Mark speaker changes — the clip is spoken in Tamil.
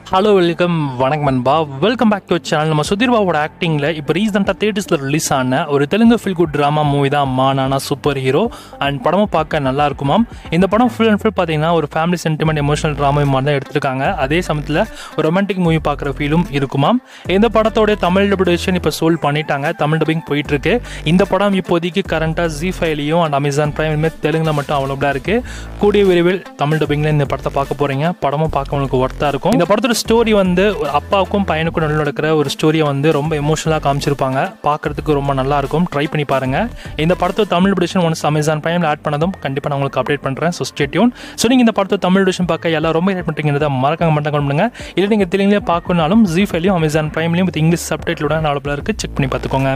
Speaker 1: ஹலோ வெல்கம் வணக்கம் நண்பா. Welcome back to channel. நம்ம சுதீர் பாபுவோட ஆக்டிங்கில் இப்போ ரீசெண்டாக தேட்டர்ஸில் ரிலீஸ் ஆன ஒரு Telugu feel good drama movie தான் அம்மா நானா சூப்பர் ஹீரோ. அண்ட் படமும் பார்க்க நல்லா இருக்குமாம். இந்த படம் ஃபுல் அண்ட் ஃபுல் பார்த்தீங்கன்னா ஒரு ஃபேமிலி சென்டிமெண்ட் எமோஷனல் ட்ராமா மாதிரி தான் எடுத்திருக்காங்க. அதே சமயத்தில் ஒரு ரொமான்டிக் மூவி பார்க்குற ஃபீலும் இருக்குமாம். இந்த படத்தோடைய தமிழ் டபிடேஷன் இப்போ சோல்ட் பண்ணிட்டாங்க. தமிழ் டப்பிங் போயிட்டுருக்கு. இந்த படம் இப்போதைக்கு கரண்ட்டாக ஜி5லையும் அண்ட் அமேசான் பிரைம்லையுமே தெலுங்கில் மட்டும் அவைலபிளாக இருக்குது. கூடிய விரைவில் தமிழ் டப்பிங்கில் இந்த படத்தை பார்க்க போகிறீங்க. படமும் பார்க்க உங்களுக்கு ஒர்த்தாக இருக்கும். இந்த படத்தோட ஸ்டோரி வந்து ஒரு அப்பாவுக்கும் பையனுக்கும் நடுவில் நடக்கிற ஒரு ஸ்டோரியை வந்து ரொம்ப எமோஷனலாக காமிச்சிருப்பாங்க. பார்க்குறதுக்கு ரொம்ப நல்லா இருக்கும். ட்ரை பண்ணி பாருங்கள். இந்த படத்தோட தமிழ் எடிஷன் ஒன்ஸ் அமேசான் பிரைமில் ஆட் பண்ணதும் கண்டிப்பாக நான் உங்களுக்கு அப்டேட் பண்ணுறேன். So stay tune. ஸோ நீங்கள் இந்த படத்தோட தமிழ் எடிஷன் பார்க்க எல்லாம் ரொம்ப ஹெல்ப் பண்ணுறீங்கிறத மறக்காம பண்ணுங்க. இல்லை நீங்கள் தெலுங்குலேயே பார்க்கணுனாலும் ஜி5லையும் அமேசான் பிரைம்லையும் வித் இங்கிலீஷ் சப்டைட்டிலோட அவைலபிளாக இருக்குது. செக் பண்ணி பார்த்துக்கோங்க.